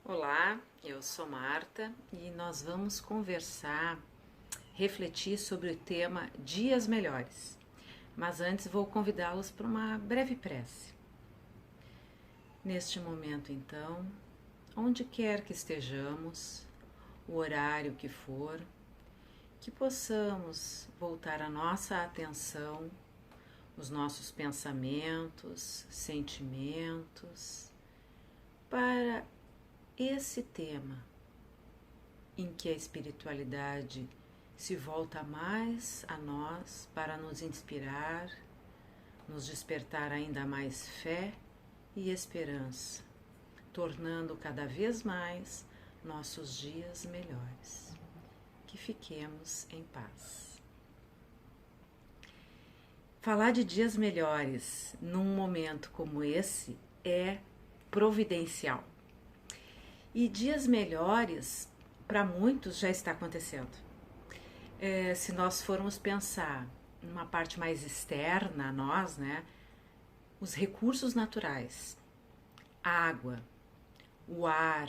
Olá, eu sou Marta e nós vamos conversar, refletir sobre o tema Dias Melhores. Mas antes vou convidá-los para uma breve prece. Neste momento, então, onde quer que estejamos, o horário que for, que possamos voltar a nossa atenção, os nossos pensamentos, sentimentos, para esse tema em que a espiritualidade se volta mais a nós para nos inspirar, nos despertar ainda mais fé e esperança, tornando cada vez mais nossos dias melhores. Que fiquemos em paz. Falar de dias melhores num momento como esse é providencial. E dias melhores, para muitos, já está acontecendo. Se nós formos pensar numa parte mais externa a nós, né? Os recursos naturais, a água, o ar,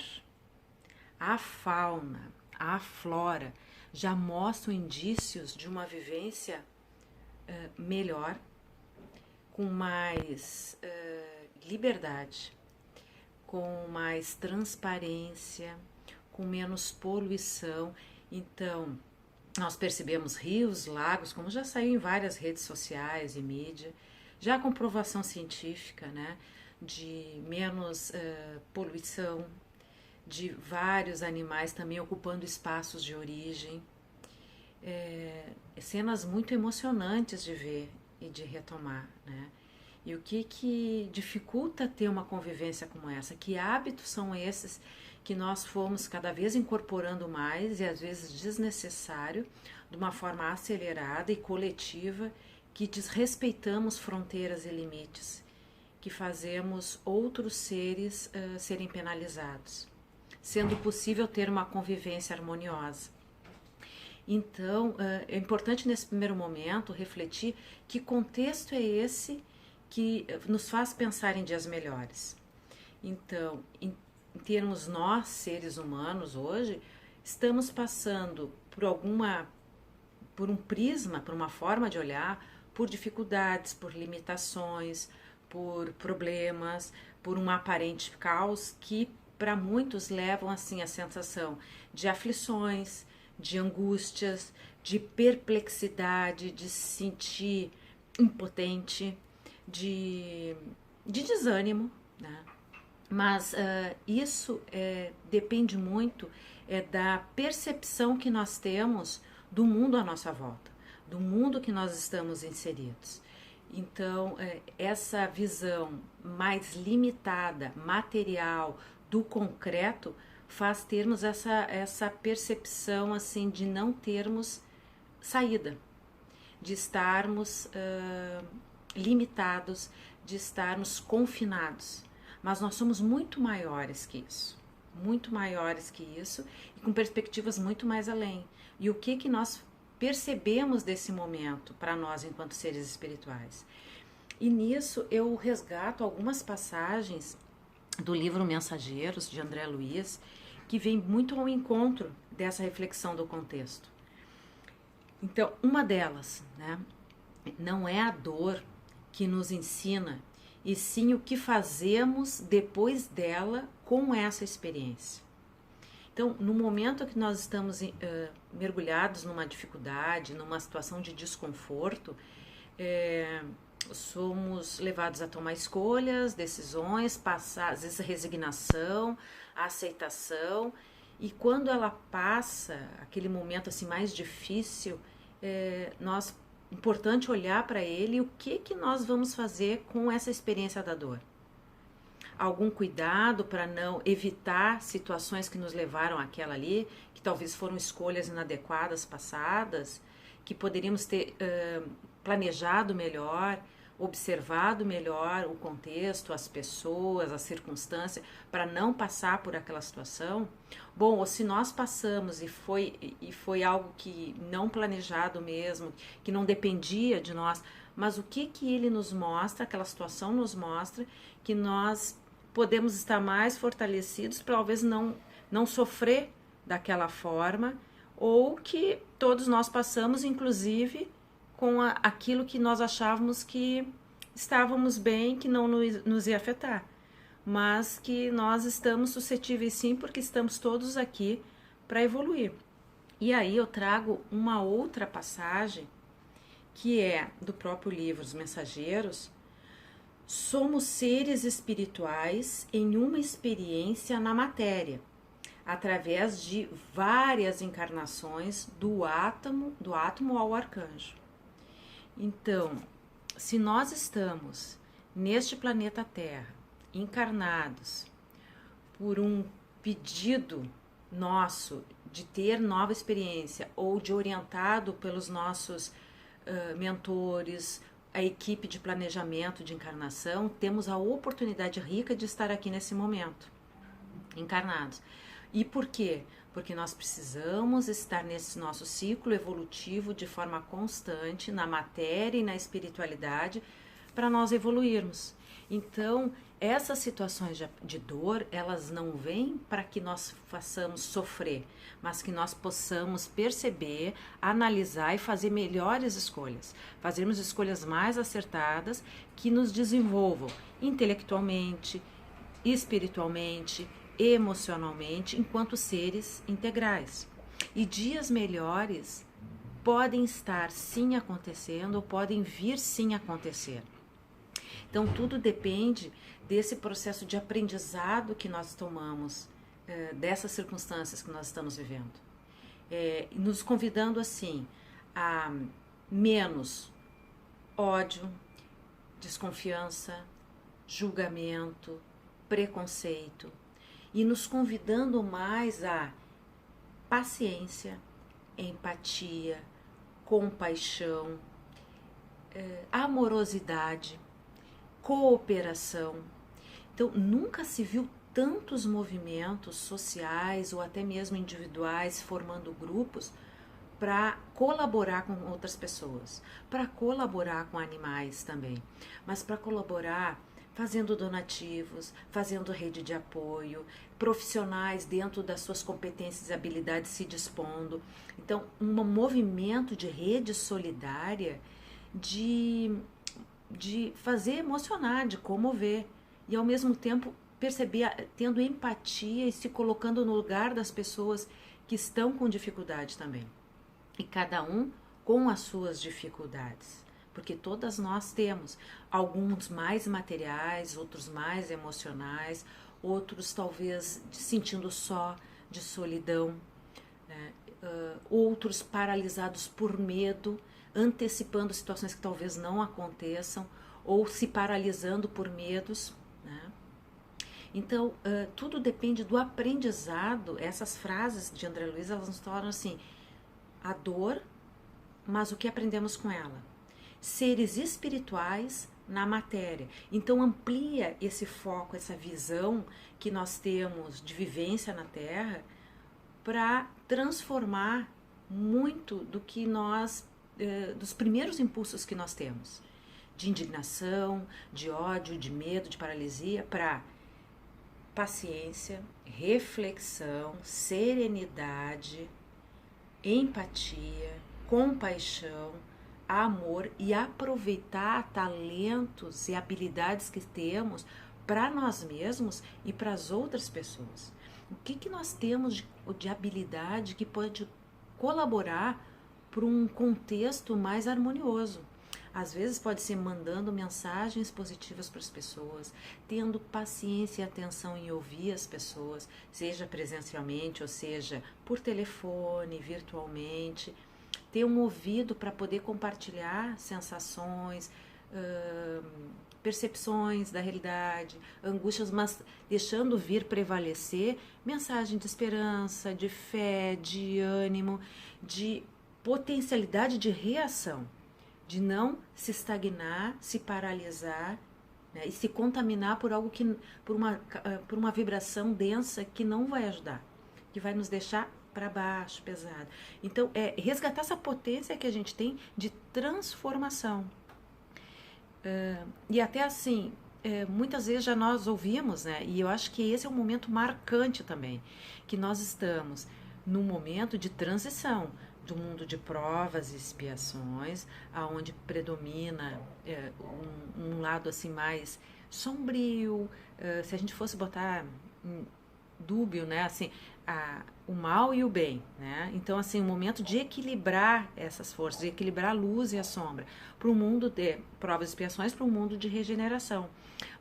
a fauna, a flora, já mostram indícios de uma vivência melhor, com mais liberdade, com mais transparência, com menos poluição. Então, nós percebemos rios, lagos, como já saiu em várias redes sociais e mídia, já a comprovação científica, né, de menos poluição, de vários animais também ocupando espaços de origem. Cenas muito emocionantes de ver e de retomar, né? E o que dificulta ter uma convivência como essa? Que hábitos são esses que nós fomos cada vez incorporando mais e às vezes desnecessário, de uma forma acelerada e coletiva, que desrespeitamos fronteiras e limites, que fazemos outros seres serem penalizados, sendo possível ter uma convivência harmoniosa. Então, é importante nesse primeiro momento refletir que contexto é esse que nos faz pensar em dias melhores. Então, em termos nós, seres humanos, hoje, estamos passando por um prisma, por uma forma de olhar, por dificuldades, por limitações, por problemas, por um aparente caos que para muitos levam assim a sensação de aflições, de angústias, de perplexidade, de se sentir impotente, de desânimo, né? Mas isso depende muito da percepção que nós temos do mundo à nossa volta, do mundo que nós estamos inseridos. Então, essa visão mais limitada, material, do concreto, faz termos essa percepção assim de não termos saída, de estarmos limitados, de estarmos confinados. Mas nós somos muito maiores que isso, e com perspectivas muito mais além. E o que nós percebemos desse momento para nós enquanto seres espirituais? E nisso eu resgato algumas passagens do livro Mensageiros, de André Luiz, que vem muito ao encontro dessa reflexão do contexto. Então, uma delas, né, não é a dor que nos ensina, e sim o que fazemos depois dela com essa experiência. Então, no momento que nós estamos mergulhados numa dificuldade, numa situação de desconforto, somos levados a tomar escolhas, decisões, passar, às vezes, a resignação, a aceitação, e quando ela passa, aquele momento assim mais difícil, importante olhar para ele e o que nós vamos fazer com essa experiência da dor. Algum cuidado para não evitar situações que nos levaram àquela ali, que talvez foram escolhas inadequadas passadas, que poderíamos ter planejado melhor, observado melhor o contexto, as pessoas, a circunstância, para não passar por aquela situação. Bom, ou se nós passamos e foi algo que não planejado mesmo, que não dependia de nós, mas o que ele nos mostra, aquela situação nos mostra, que nós podemos estar mais fortalecidos, talvez não sofrer daquela forma, ou que todos nós passamos, inclusive, com aquilo que nós achávamos que estávamos bem, que não nos ia afetar, mas que nós estamos suscetíveis sim, porque estamos todos aqui para evoluir. E aí eu trago uma outra passagem, que é do próprio livro Os Mensageiros. Somos seres espirituais em uma experiência na matéria, através de várias encarnações do átomo ao arcanjo. Então, se nós estamos neste planeta Terra, encarnados, por um pedido nosso de ter nova experiência ou de orientado pelos nossos mentores, a equipe de planejamento de encarnação, temos a oportunidade rica de estar aqui nesse momento, encarnados. E por quê? Porque nós precisamos estar nesse nosso ciclo evolutivo de forma constante, na matéria e na espiritualidade, para nós evoluirmos. Então, essas situações de dor, elas não vêm para que nós façamos sofrer, mas que nós possamos perceber, analisar e fazer melhores escolhas. Fazermos escolhas mais acertadas que nos desenvolvam intelectualmente, espiritualmente, emocionalmente, enquanto seres integrais. E dias melhores podem estar sim acontecendo ou podem vir sim acontecer. Então, tudo depende desse processo de aprendizado que nós tomamos, dessas circunstâncias que nós estamos vivendo. Nos convidando, assim, a menos ódio, desconfiança, julgamento, preconceito, e nos convidando mais a paciência, empatia, compaixão, amorosidade, cooperação. Então, nunca se viu tantos movimentos sociais ou até mesmo individuais formando grupos para colaborar com outras pessoas, para colaborar com animais também, mas para colaborar fazendo donativos, fazendo rede de apoio, profissionais dentro das suas competências e habilidades se dispondo. Então, um movimento de rede solidária de fazer emocionar, de comover e ao mesmo tempo perceber, tendo empatia e se colocando no lugar das pessoas que estão com dificuldade também. E cada um com as suas dificuldades, porque todas nós temos, alguns mais materiais, outros mais emocionais, outros talvez sentindo só, de solidão, né? Outros paralisados por medo, antecipando situações que talvez não aconteçam, ou se paralisando por medos, né? Então, tudo depende do aprendizado. Essas frases de André Luiz, elas nos tornam assim, a dor, mas o que aprendemos com ela? Seres espirituais na matéria. Então, amplia esse foco, essa visão que nós temos de vivência na Terra, para transformar muito do que nós, dos primeiros impulsos que nós temos, de indignação, de ódio, de medo, de paralisia, para paciência, reflexão, serenidade, empatia, compaixão, amor e aproveitar talentos e habilidades que temos para nós mesmos e para as outras pessoas. O que nós temos de habilidade que pode colaborar para um contexto mais harmonioso? Às vezes pode ser mandando mensagens positivas para as pessoas, tendo paciência e atenção em ouvir as pessoas, seja presencialmente ou seja por telefone, virtualmente, ter um ouvido para poder compartilhar sensações, percepções da realidade, angústias, mas deixando vir prevalecer mensagem de esperança, de fé, de ânimo, de potencialidade de reação, de não se estagnar, se paralisar, né, e se contaminar por algo por uma vibração densa que não vai ajudar, que vai nos deixar para baixo, pesado. Então, resgatar essa potência que a gente tem de transformação. E até assim, muitas vezes já nós ouvimos, né? E eu acho que esse é um momento marcante também, que nós estamos num momento de transição do mundo de provas e expiações, aonde predomina um lado assim mais sombrio, se a gente fosse botar dúbio, né? Assim, o mal e o bem, né? Então, assim, um momento de equilibrar essas forças, de equilibrar a luz e a sombra, para um mundo de provas e expiações, para um mundo de regeneração.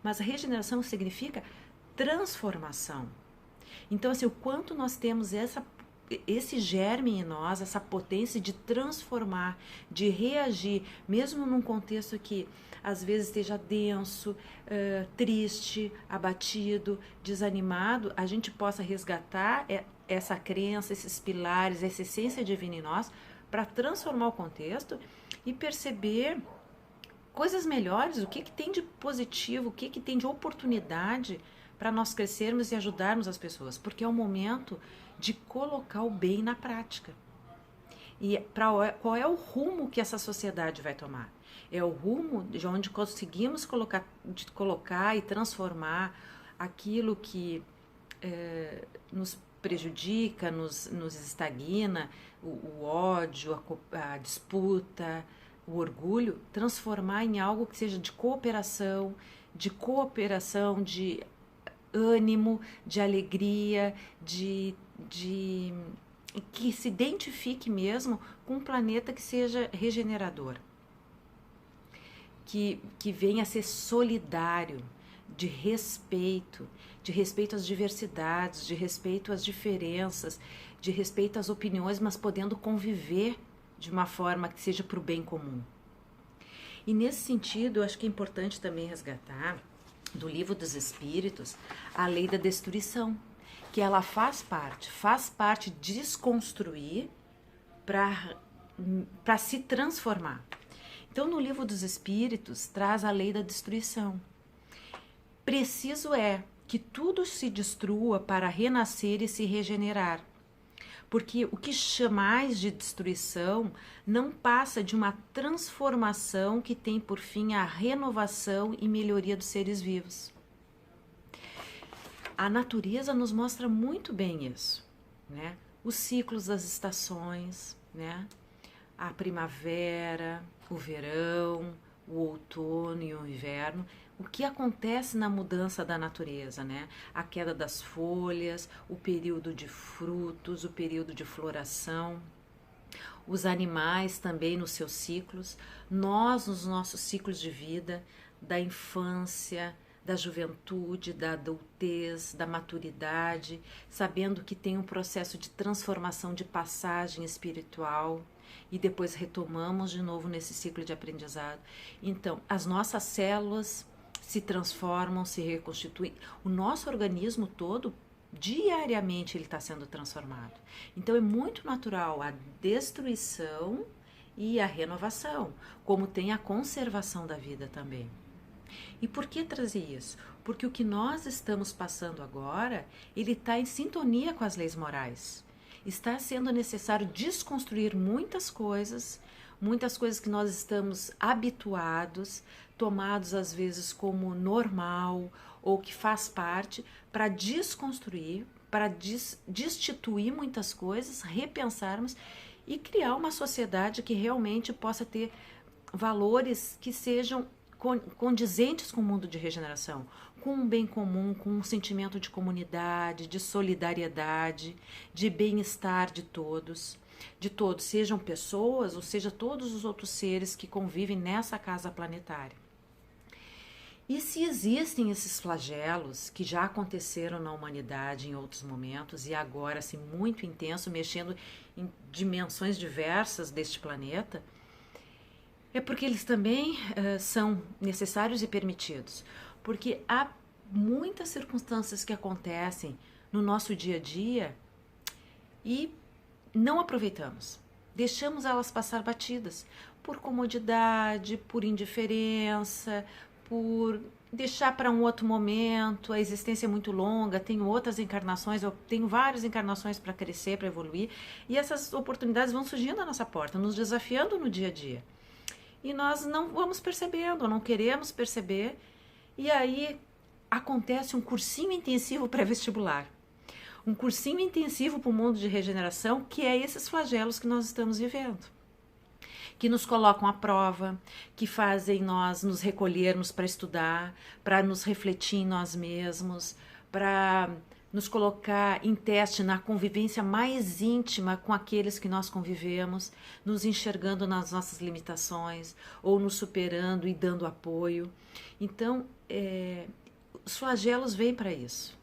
Mas a regeneração significa transformação. Então, assim, o quanto nós temos esse germe em nós, essa potência de transformar, de reagir, mesmo num contexto que às vezes esteja denso, triste, abatido, desanimado, a gente possa resgatar essa crença, esses pilares, essa essência divina em nós, para transformar o contexto e perceber coisas melhores, o que tem de positivo, o que tem de oportunidade para nós crescermos e ajudarmos as pessoas, porque é o momento de colocar o bem na prática. E qual é o rumo que essa sociedade vai tomar? É o rumo de onde conseguimos colocar e transformar aquilo que nos prejudica, nos estagna, o ódio, a disputa, o orgulho, transformar em algo que seja de cooperação, de ânimo, de alegria, que se identifique mesmo com um planeta que seja regenerador, que venha a ser solidário, de respeito às diversidades, de respeito às diferenças, de respeito às opiniões, mas podendo conviver de uma forma que seja para o bem comum. E nesse sentido, eu acho que é importante também resgatar do Livro dos Espíritos a lei da destruição, que ela faz parte de desconstruir para se transformar. Então, no Livro dos Espíritos, traz a lei da destruição. Preciso é que tudo se destrua para renascer e se regenerar. Porque o que chamais de destruição não passa de uma transformação que tem por fim a renovação e melhoria dos seres vivos. A natureza nos mostra muito bem isso, né? Os ciclos das estações, né? A primavera, o verão, o outono e o inverno. O que acontece na mudança da natureza, né? A queda das folhas, o período de frutos, o período de floração, os animais também nos seus ciclos, nós nos nossos ciclos de vida, da infância, da juventude, da adultez, da maturidade, sabendo que tem um processo de transformação, de passagem espiritual, e depois retomamos de novo nesse ciclo de aprendizado. Então, as nossas células se transformam, se reconstituem. O nosso organismo todo, diariamente, ele está sendo transformado. Então, é muito natural a destruição e a renovação, como tem a conservação da vida também. E por que trazer isso? Porque o que nós estamos passando agora, ele está em sintonia com as leis morais. Está sendo necessário desconstruir muitas coisas que nós estamos habituados, tomados às vezes como normal ou que faz parte, para desconstruir, para destituir muitas coisas, repensarmos e criar uma sociedade que realmente possa ter valores que sejam condizentes com o mundo de regeneração, com um bem comum, com um sentimento de comunidade, de solidariedade, de bem-estar de todos, sejam pessoas ou seja todos os outros seres que convivem nessa casa planetária. E se existem esses flagelos que já aconteceram na humanidade em outros momentos e agora assim muito intenso, mexendo em dimensões diversas deste planeta, é porque eles também são necessários e permitidos. Porque há muitas circunstâncias que acontecem no nosso dia a dia e não aproveitamos. Deixamos elas passar batidas por comodidade, por indiferença, por deixar para um outro momento. A existência é muito longa, tenho outras encarnações, eu tenho várias encarnações para crescer, para evoluir. E essas oportunidades vão surgindo à nossa porta, nos desafiando no dia a dia. E nós não vamos percebendo, não queremos perceber E aí acontece um cursinho intensivo pré-vestibular. Um cursinho intensivo para o mundo de regeneração, que é esses flagelos que nós estamos vivendo. Que nos colocam à prova, que fazem nós nos recolhermos para estudar, para nos refletir em nós mesmos, para nos colocar em teste na convivência mais íntima com aqueles que nós convivemos, nos enxergando nas nossas limitações, ou nos superando e dando apoio. Então, os flagelos vêm para isso,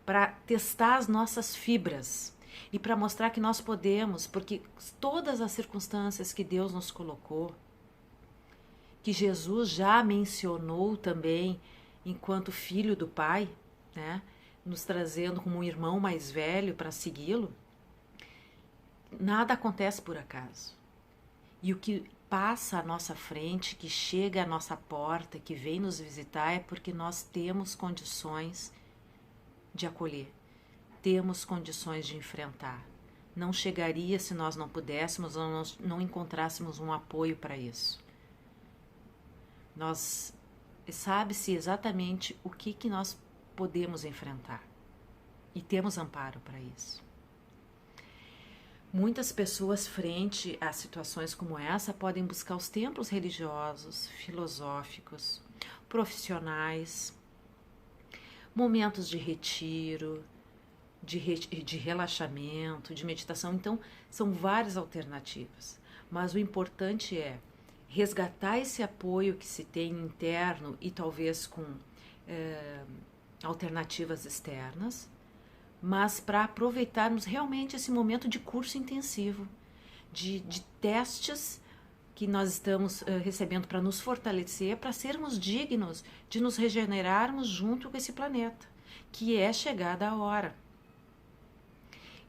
para testar as nossas fibras e para mostrar que nós podemos, porque todas as circunstâncias que Deus nos colocou, que Jesus já mencionou também enquanto filho do Pai, né, nos trazendo como um irmão mais velho para segui-lo, nada acontece por acaso. E o que passa à nossa frente, que chega à nossa porta, que vem nos visitar, é porque nós temos condições de acolher, temos condições de enfrentar. Não chegaria se nós não pudéssemos ou não encontrássemos um apoio para isso. Nós sabe-se exatamente o que nós podemos enfrentar e temos amparo para isso. Muitas pessoas, frente a situações como essa, podem buscar os templos religiosos, filosóficos, profissionais, momentos de retiro, de relaxamento, de meditação. Então, são várias alternativas. Mas o importante é resgatar esse apoio que se tem interno e talvez com alternativas externas, mas para aproveitarmos realmente esse momento de curso intensivo, de testes que nós estamos recebendo para nos fortalecer, para sermos dignos de nos regenerarmos junto com esse planeta, que é chegada a hora.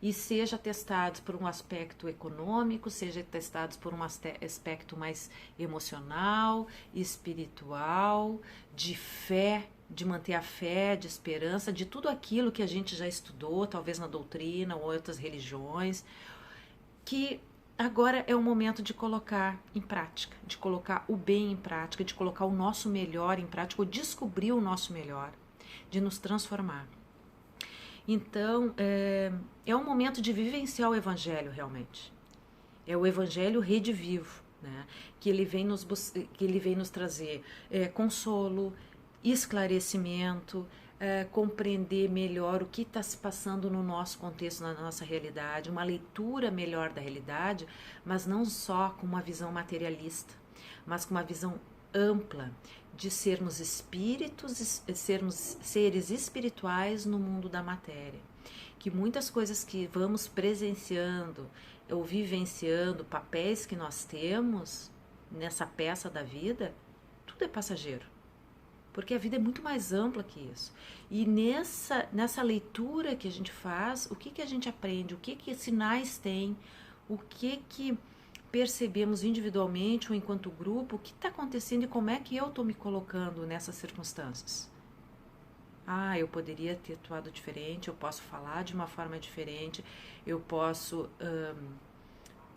E seja testados por um aspecto econômico, seja testados por um aspecto mais emocional, espiritual, de fé, de manter a fé, de esperança, de tudo aquilo que a gente já estudou, talvez na doutrina ou outras religiões, que agora é o momento de colocar em prática, de colocar o bem em prática, de colocar o nosso melhor em prática, ou descobrir o nosso melhor, de nos transformar. Então, é um momento de vivenciar o Evangelho realmente. É o Evangelho redivivo, né? Que ele vem nos trazer consolo, esclarecimento, compreender melhor o que está se passando no nosso contexto, na nossa realidade, uma leitura melhor da realidade, mas não só com uma visão materialista, mas com uma visão ampla de sermos espíritos, sermos seres espirituais no mundo da matéria. Que muitas coisas que vamos presenciando ou vivenciando, papéis que nós temos nessa peça da vida, tudo é passageiro. Porque a vida é muito mais ampla que isso. E nessa leitura que a gente faz, o que a gente aprende, o que sinais tem, o que percebemos individualmente ou enquanto grupo, o que está acontecendo e como é que eu estou me colocando nessas circunstâncias. Eu poderia ter atuado diferente, eu posso falar de uma forma diferente, eu posso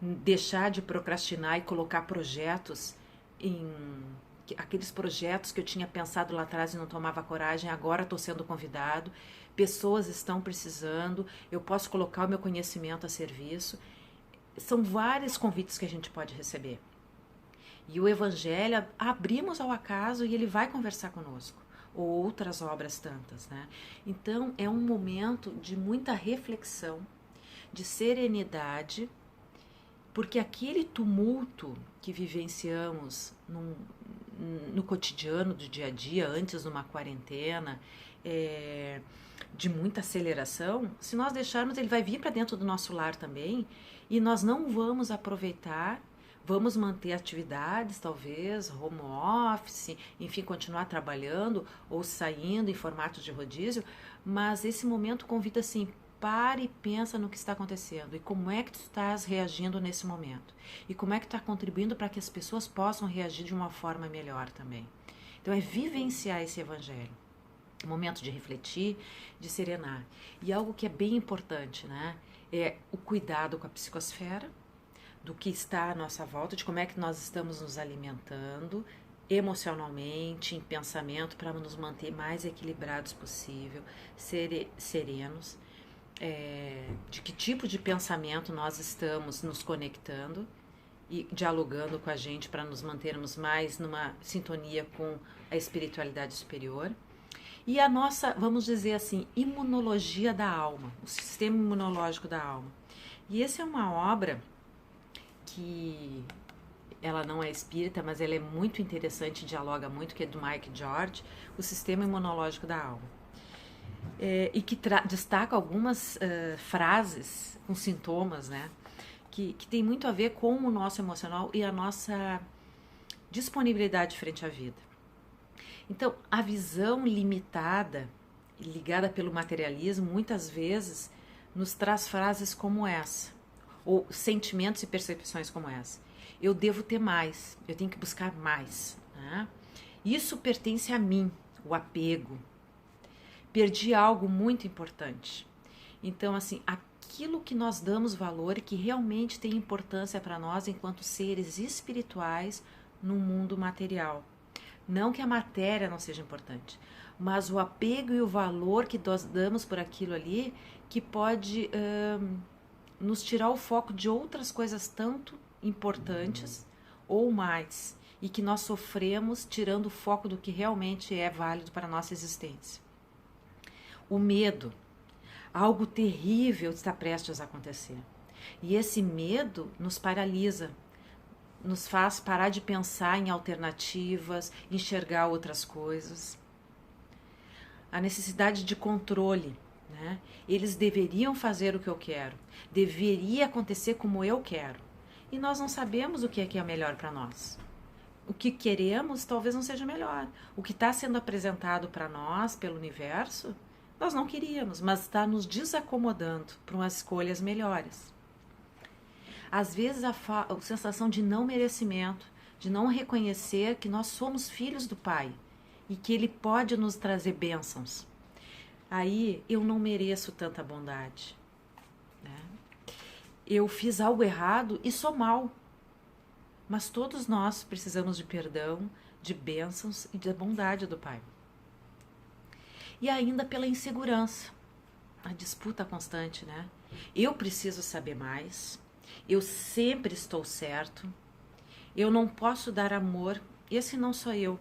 deixar de procrastinar e colocar projetos aqueles projetos que eu tinha pensado lá atrás e não tomava coragem, agora estou sendo convidado, pessoas estão precisando, eu posso colocar o meu conhecimento a serviço. São vários convites que a gente pode receber. E o Evangelho abrimos ao acaso e ele vai conversar conosco. Ou outras obras tantas, né? Então é um momento de muita reflexão, de serenidade, porque aquele tumulto que vivenciamos no cotidiano do dia a dia, antes de uma quarentena, de muita aceleração, se nós deixarmos, ele vai vir para dentro do nosso lar também, e nós não vamos aproveitar, vamos manter atividades, talvez, home office, enfim, continuar trabalhando ou saindo em formato de rodízio, mas esse momento convida assim, para e pensa no que está acontecendo e como é que tu estás reagindo nesse momento e como é que está contribuindo para que as pessoas possam reagir de uma forma melhor também. Então é vivenciar esse Evangelho, momento de refletir, de serenar. E algo que é bem importante, né, é o cuidado com a psicosfera, do que está à nossa volta, de como é que nós estamos nos alimentando, emocionalmente, em pensamento, para nos manter mais equilibrados possível, serenos, de que tipo de pensamento nós estamos nos conectando e dialogando com a gente para nos mantermos mais numa sintonia com a espiritualidade superior. E a nossa, vamos dizer assim, imunologia da alma, o sistema imunológico da alma. E essa é uma obra que ela não é espírita, mas ela é muito interessante, dialoga muito, que é do Mike George, o sistema imunológico da alma. E que destaca algumas frases com sintomas, né? Que tem muito a ver com o nosso emocional e a nossa disponibilidade frente à vida. Então, a visão limitada, ligada pelo materialismo, muitas vezes nos traz frases como essa, ou sentimentos e percepções como essa. Eu devo ter mais, eu tenho que buscar mais. Né? Isso pertence a mim, o apego. Perdi algo muito importante. Então, assim, aquilo que nós damos valor e que realmente tem importância para nós enquanto seres espirituais no mundo material. Não que a matéria não seja importante, mas o apego e o valor que nós damos por aquilo ali que pode nos tirar o foco de outras coisas tanto importantes ou mais, e que nós sofremos tirando o foco do que realmente é válido para a nossa existência. O medo, algo terrível está prestes a acontecer. E esse medo nos paralisa, nos faz parar de pensar em alternativas, enxergar outras coisas. A necessidade de controle, né? Eles deveriam fazer o que eu quero, deveria acontecer como eu quero. E nós não sabemos o que é melhor para nós. O que queremos talvez não seja melhor. O que está sendo apresentado para nós pelo universo, nós não queríamos, mas está nos desacomodando para umas escolhas melhores. Às vezes a sensação de não merecimento, de não reconhecer que nós somos filhos do Pai e que Ele pode nos trazer bênçãos. Aí eu não mereço tanta bondade. Né? Eu fiz algo errado e sou mal. Mas todos nós precisamos de perdão, de bênçãos e de bondade do Pai. E ainda pela insegurança, a disputa constante, né? Eu preciso saber mais, eu sempre estou certo, eu não posso dar amor, esse não sou eu.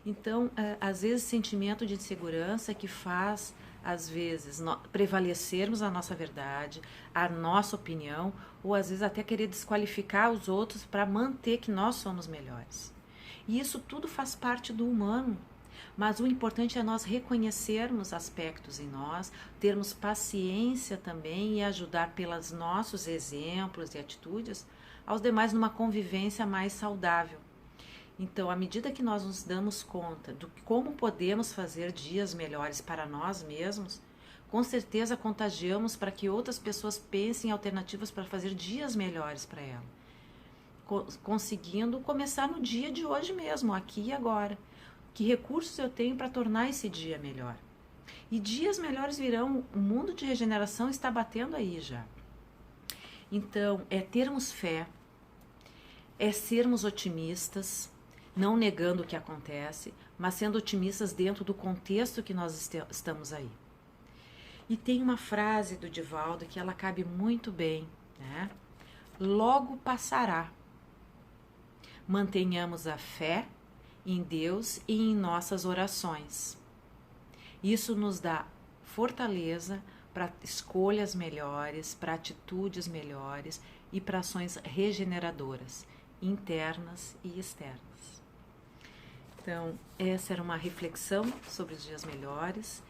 Então, às vezes, sentimento de insegurança que faz, às vezes, prevalecermos a nossa verdade, a nossa opinião, ou às vezes até querer desqualificar os outros para manter que nós somos melhores. E isso tudo faz parte do humano. Mas o importante é nós reconhecermos aspectos em nós, termos paciência também e ajudar pelos nossos exemplos e atitudes aos demais numa convivência mais saudável. Então, à medida que nós nos damos conta de como podemos fazer dias melhores para nós mesmos, com certeza contagiamos para que outras pessoas pensem em alternativas para fazer dias melhores para ela. Conseguindo começar no dia de hoje mesmo, aqui e agora. Que recursos eu tenho para tornar esse dia melhor? E dias melhores virão, o mundo de regeneração está batendo aí já. Então, é termos fé, é sermos otimistas, não negando o que acontece, mas sendo otimistas dentro do contexto que nós estamos aí. E tem uma frase do Divaldo que ela cabe muito bem, né? Logo passará. Mantenhamos a fé em Deus e em nossas orações. Isso nos dá fortaleza para escolhas melhores, para atitudes melhores e para ações regeneradoras, internas e externas. Então, essa era uma reflexão sobre os dias melhores.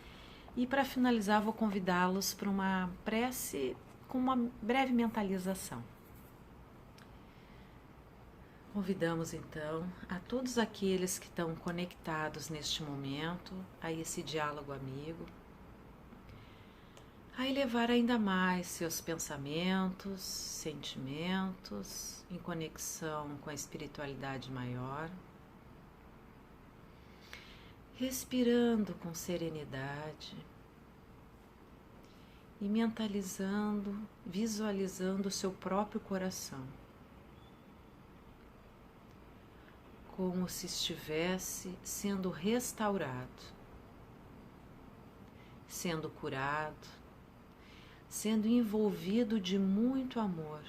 E para finalizar, vou convidá-los para uma prece com uma breve mentalização. Convidamos então a todos aqueles que estão conectados neste momento a esse diálogo amigo, a elevar ainda mais seus pensamentos, sentimentos em conexão com a espiritualidade maior, respirando com serenidade e mentalizando, visualizando o seu próprio coração. como se estivesse sendo restaurado, sendo curado, sendo envolvido de muito amor.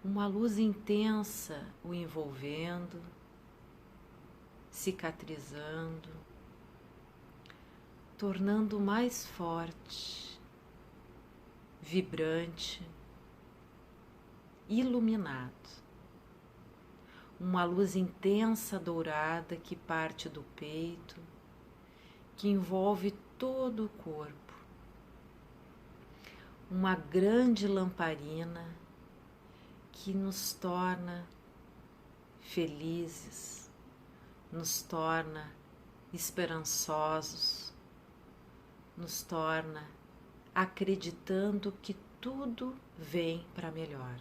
Uma luz intensa o envolvendo, cicatrizando, tornando mais forte, vibrante, iluminado. Uma luz intensa dourada que parte do peito, que envolve todo o corpo. Uma grande lamparina que nos torna felizes, nos torna esperançosos, nos torna acreditando que tudo vem para melhor.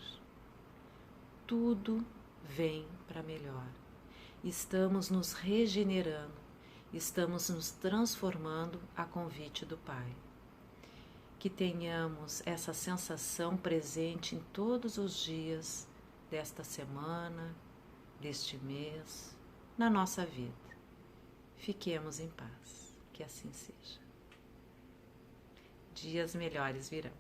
Tudo vem para melhor. Estamos nos regenerando, estamos nos transformando a convite do Pai. Que tenhamos essa sensação presente em todos os dias desta semana, deste mês, na nossa vida. Fiquemos em paz, que assim seja. Dias melhores virão.